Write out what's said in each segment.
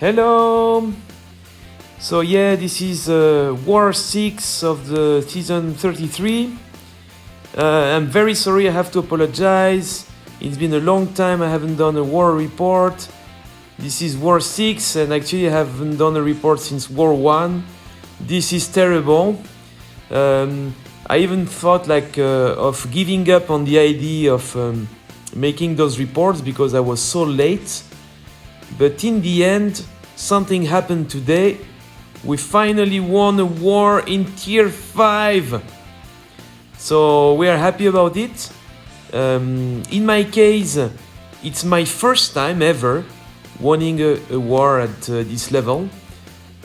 Hello! So yeah, this is War 6 of the season 33. I'm very sorry, I have to apologize. It's been a long time I haven't done a war report. This is War 6 and actually I haven't done a report since War 1. This is terrible. I even thought of giving up on the idea of making those reports because I was so late. But in the end, something happened today. We finally won a war in Tier 5. So we are happy about it. In my case, it's my first time ever winning a war at this level.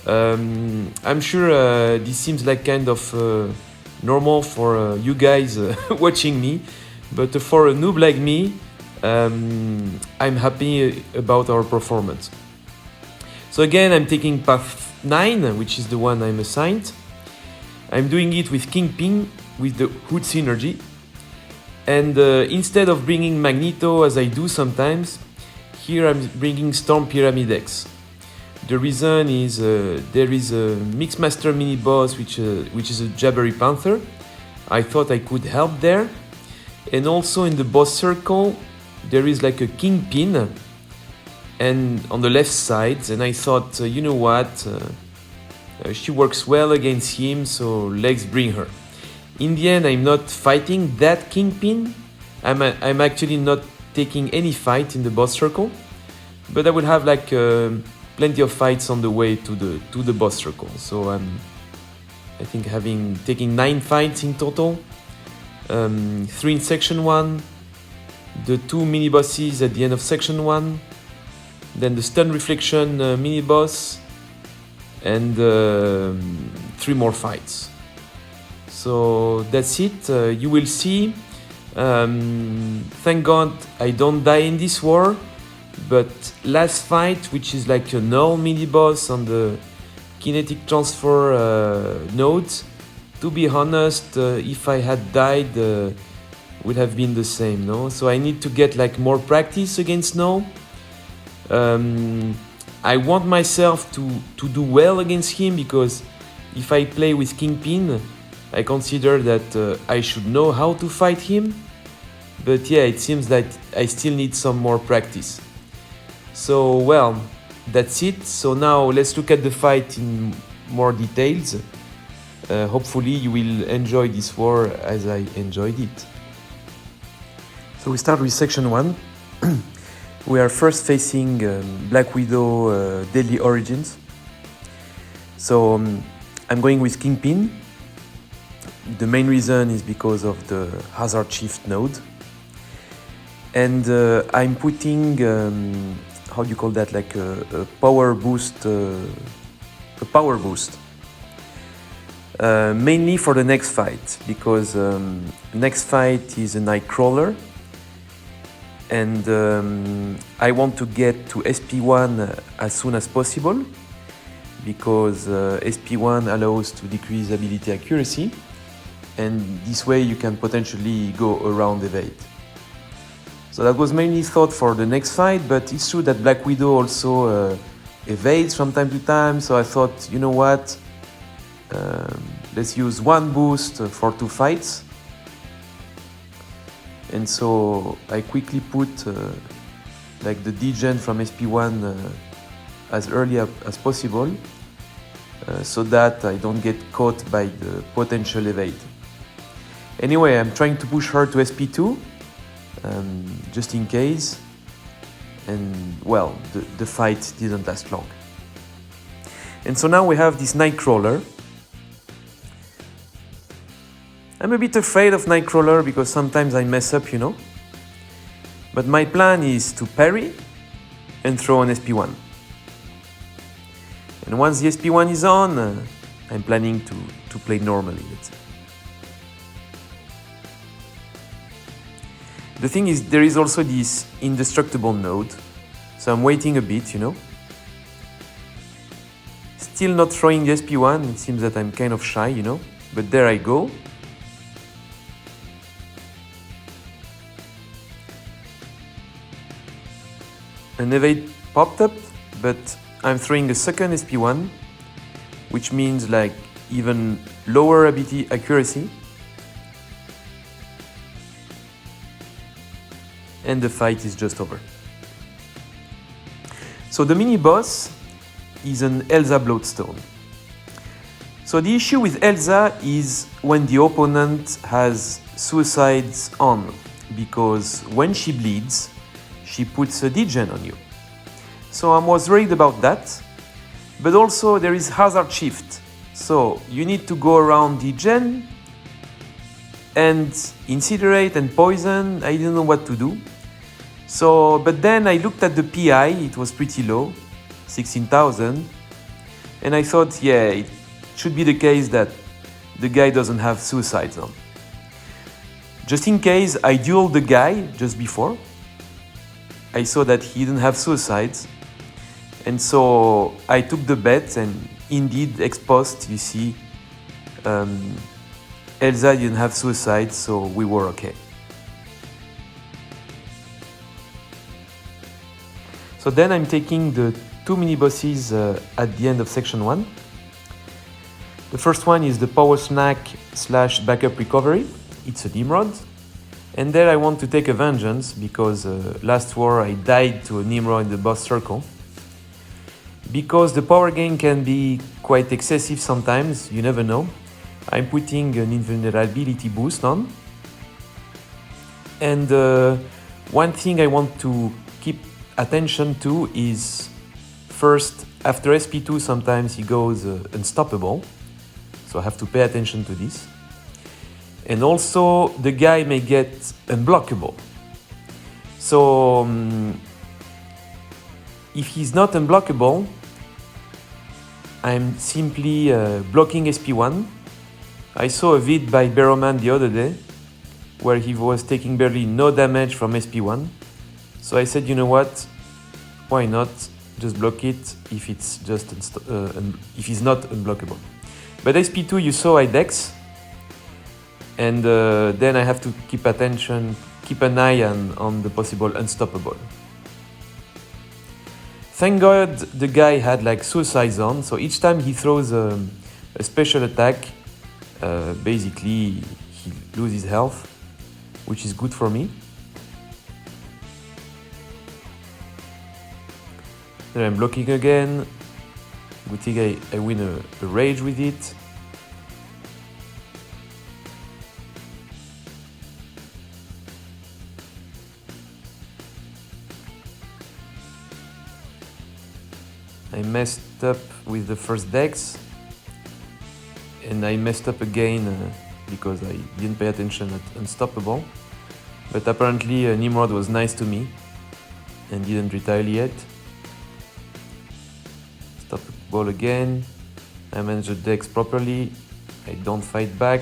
I'm sure this seems like kind of normal for you guys watching me, but for a noob like me, I'm happy about our performance. So again, I'm taking path 9, which is the one I'm assigned. I'm doing it with Kingpin, with the Hood synergy. And instead of bringing Magneto, as I do sometimes, here I'm bringing Storm Pyramid X. The reason is there is a Mixmaster mini-boss, which is a Jawberry Panther. I thought I could help there. And also in the boss circle, there is like a Kingpin and on the left side, and I thought, you know what, she works well against him, so let's bring her. In the end, I'm not fighting that Kingpin. I'm actually not taking any fight in the boss circle, but I will have like plenty of fights on the way to the boss circle. So I think taking 9 fights in total, 3 in section 1, the 2 mini bosses at the end of section 1, then the stun reflection mini boss, and 3 more fights. So that's it. You will see. Thank God I don't die in this war. But last fight, which is like a null mini boss on the kinetic transfer node, to be honest, if I had died, would have been the same, no? So I need to get like more practice against null. I want myself to do well against him, because if I play with Kingpin, I consider that I should know how to fight him. But yeah, it seems that I still need some more practice. So well, that's it. So now let's look at the fight in more details. Hopefully you will enjoy this war as I enjoyed it. So we start with section 1. We are first facing Black Widow Deadly Origins. So I'm going with Kingpin. The main reason is because of the Hazard Shift node. And I'm putting, how do you call that, like a power boost, mainly for the next fight, because next fight is a Nightcrawler. And I want to get to SP1 as soon as possible, because SP1 allows to decrease ability accuracy, and this way you can potentially go around evade. So that was mainly thought for the next fight, but it's true that Black Widow also evades from time to time, so I thought, you know what, let's use 1 boost for 2 fights. And so I quickly put like the degen from SP1 as early as possible, so that I don't get caught by the potential evade. Anyway, I'm trying to push her to SP2, just in case, and well, the fight didn't last long. And so now we have this Nightcrawler. I'm a bit afraid of Nightcrawler because sometimes I mess up, you know. But my plan is to parry and throw an SP1. And once the SP1 is on, I'm planning to play normally, let's say. The thing is, there is also this indestructible node, so I'm waiting a bit, you know. Still not throwing the SP1, it seems that I'm kind of shy, you know. But there I go. An evade popped up, but I'm throwing a second SP1, which means like even lower ability accuracy. And the fight is just over. So the mini boss is an Elsa Bloodstone. So the issue with Elsa is when the opponent has suicides on, because when she bleeds, she puts a degen on you. So I was worried about that, but also there is hazard shift. So you need to go around degen and incinerate and poison. I didn't know what to do. So, but then I looked at the PI, it was pretty low, 16,000. And I thought, yeah, it should be the case that the guy doesn't have suicides on. Just in case, I dueled the guy just before. I saw that he didn't have suicides. And so I took the bet, and indeed, ex post, you see, Elsa didn't have suicides, so we were okay. So then I'm taking the two mini bosses at the end of section 1. The first one is the power snack / backup recovery. It's a Nimrod. And there I want to take a vengeance because last war I died to a Nimrod in the boss circle. Because the power gain can be quite excessive sometimes, you never know. I'm putting an invulnerability boost on. And one thing I want to keep attention to is, first, after SP2 sometimes he goes unstoppable, so I have to pay attention to this. And also the guy may get unblockable. So if he's not unblockable, I'm simply blocking SP1. I saw a vid by Barrowman the other day where he was taking barely no damage from SP1. So I said, you know what, why not just block it if it's just if he's not unblockable. But SP2 you saw I dex, and then I have to keep an eye on the possible unstoppable. Thank God the guy had like suicide zone, so each time he throws a special attack, basically he loses health, which is good for me. Then I'm blocking again. Good thing I win a rage with it. I messed up with the first dex, and I messed up again because I didn't pay attention at Unstoppable. But apparently Nimrod was nice to me and didn't retaliate. Stop the ball again. I manage the dex properly. I don't fight back.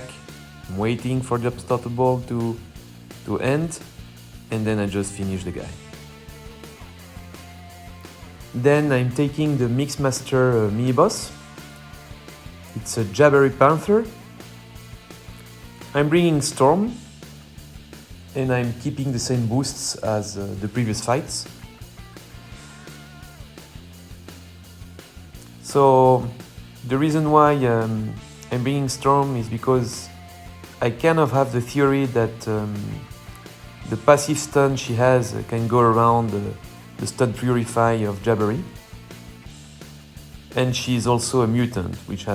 I'm waiting for the Unstoppable to end, and then I just finish the guy. Then I'm taking the Mixmaster mini-boss. It's a Jawberry Panther. I'm bringing Storm, and I'm keeping the same boosts as the previous fights. So the reason why I'm bringing Storm is because I kind of have the theory that the passive stun she has can go around the stun purify of Jawberry. And she is also a mutant, which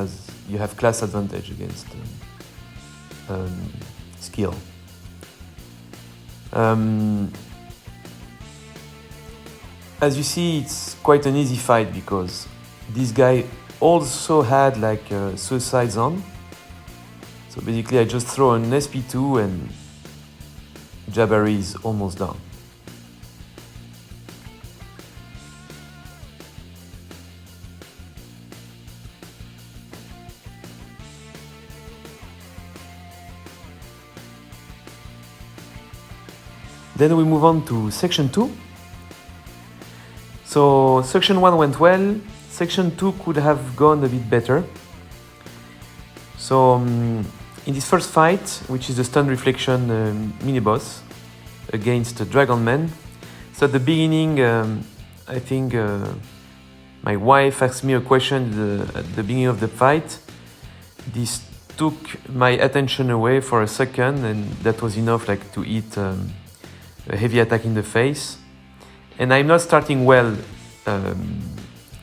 you have class advantage against skill. As you see, it's quite an easy fight because this guy also had like suicide zone. So basically I just throw an SP2 and Jawberry is almost done. Then we move on to section 2. So section 1 went well, section 2 could have gone a bit better. So in this first fight, which is the stun reflection mini-boss against Dragon Man, so at the beginning I think My wife asked me a question at the beginning of the fight. This took my attention away for a second, and that was enough like to hit a heavy attack in the face. And I'm not starting well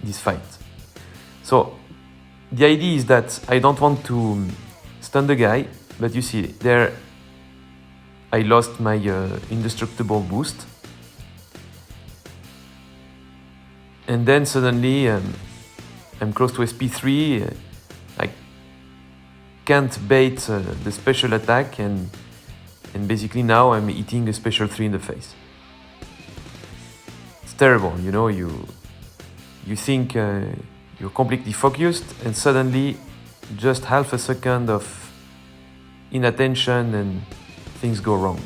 this fight. So the idea is that I don't want to stun the guy, but you see there I lost my indestructible boost. And then suddenly I'm close to SP3, I can't bait the special attack, and basically now I'm hitting a special 3 in the face. It's terrible, you know, you think you're completely focused, and suddenly just half a second of inattention and things go wrong.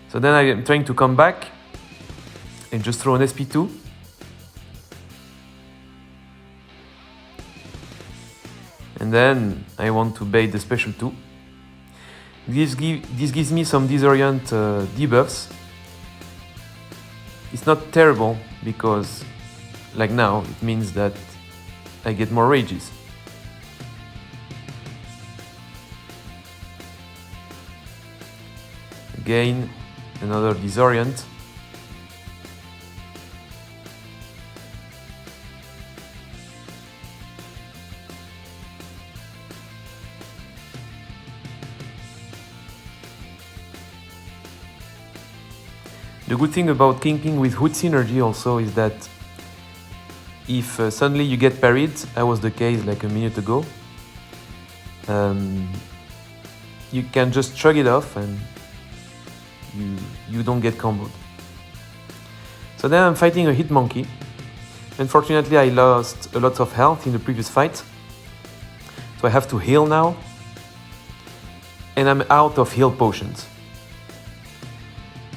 So then I'm trying to come back and just throw an SP2. And then I want to bait the special 2. This gives me some disorient debuffs. It's not terrible because, like now, it means that I get more rages. Again, another disorient. The good thing about Kingpin with Hood Synergy also is that if suddenly you get parried, that was the case like a minute ago, you can just shrug it off and you don't get comboed. So then I'm fighting a Hit Monkey. Unfortunately, I lost a lot of health in the previous fight, so I have to heal now, and I'm out of heal potions.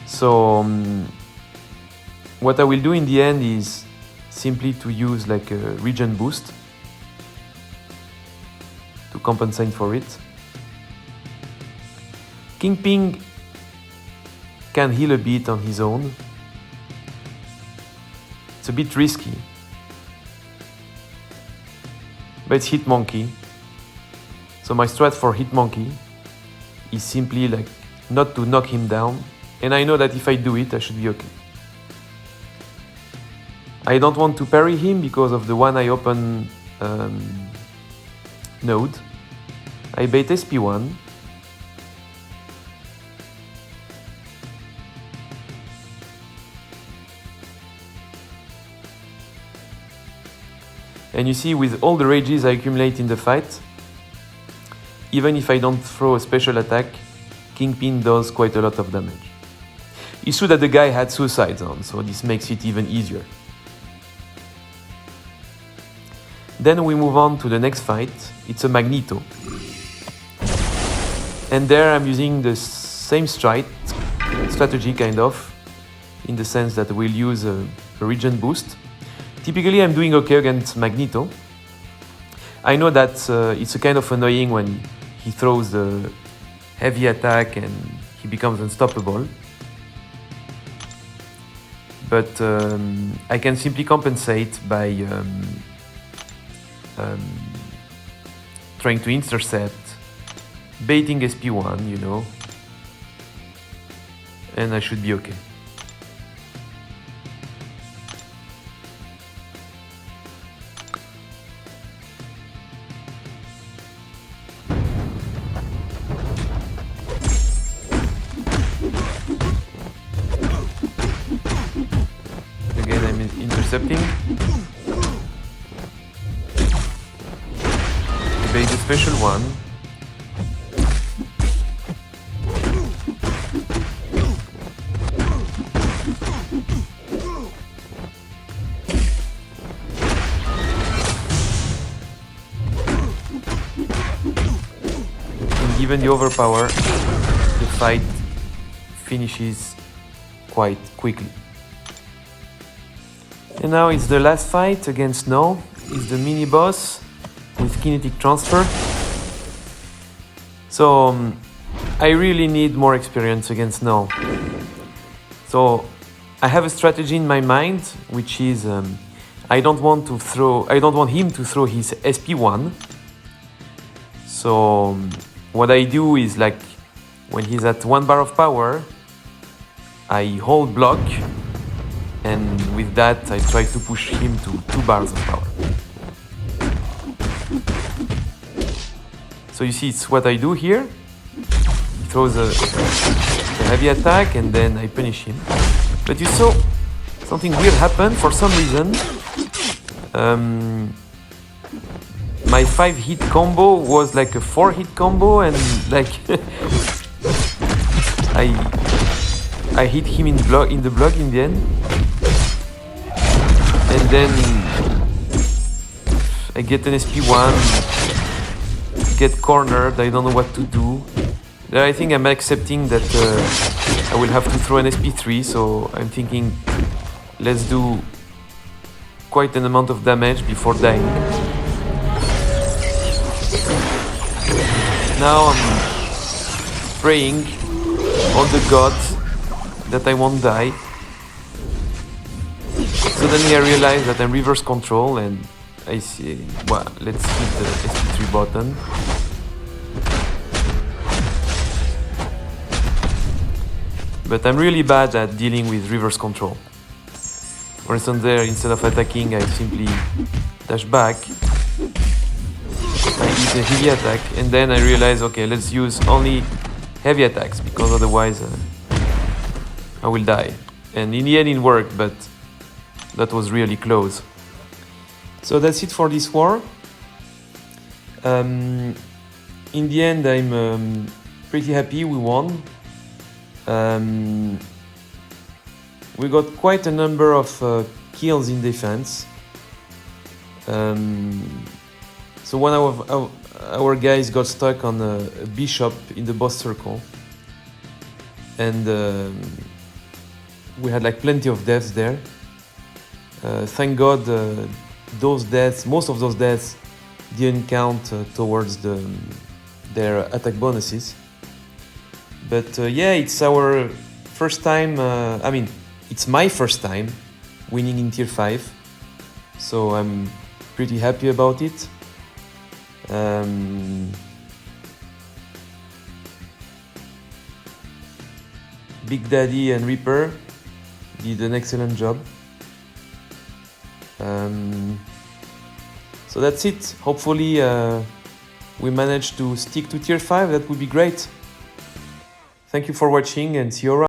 So what I will do in the end is simply to use like a regen boost to compensate for it. Kingpin can heal a bit on his own. It's a bit risky, but it's Hit Monkey. So my strat for Hit Monkey is simply like not to knock him down. And I know that if I do it, I should be okay. I don't want to parry him because of the one I open node. I bait SP1. And you see, with all the rages I accumulate in the fight, even if I don't throw a special attack, Kingpin does quite a lot of damage. It's true that the guy had suicides on, so this makes it even easier. Then we move on to the next fight. It's a Magneto. And there I'm using the same strategy kind of, in the sense that we'll use a regen boost. Typically I'm doing okay against Magneto. I know that it's a kind of annoying when he throws the heavy attack and he becomes unstoppable. But I can simply compensate by trying to intercept, baiting SP1, you know, and I should be okay. Again, I'm intercepting. Bait the special one. And given the overpower, the fight finishes quite quickly. And now it's the last fight against No. It's the mini boss with kinetic transfer. So I really need more experience against No. So I have a strategy in my mind, which is I don't want him to throw his SP1. So what I do is, like, when he's at 1 bar of power, I hold block, and with that I try to push him to 2 bars of power. So you see, it's what I do here. He throws a heavy attack, and then I punish him. But you saw something weird happen for some reason. My 5-hit combo was like a 4-hit combo, and like I hit him in the block in the end, and then I get an SP1, get cornered. I don't know what to do. I think I'm accepting that I will have to throw an SP3, so I'm thinking, let's do quite an amount of damage before dying. Now I'm praying on the gods that I won't die. Suddenly I realize that I'm reverse control, and I see, well, let's hit the SP3 button. But I'm really bad at dealing with reverse control. For instance, there, instead of attacking, I simply dash back. I hit a heavy attack, and then I realize, okay, let's use only heavy attacks, because otherwise I will die. And in the end it worked, but that was really close. So that's it for this war. In the end, I'm pretty happy we won. We got quite a number of kills in defense. So one of our guys got stuck on a bishop in the boss circle, and we had like plenty of deaths there. Thank God those deaths, most of those deaths, didn't count towards their attack bonuses. But yeah, it's our first time, I mean, it's my first time winning in Tier 5, so I'm pretty happy about it. Big Daddy and Reaper did an excellent job. So that's it. Hopefully we manage to stick to Tier 5. That would be great. Thank you for watching, and see you around.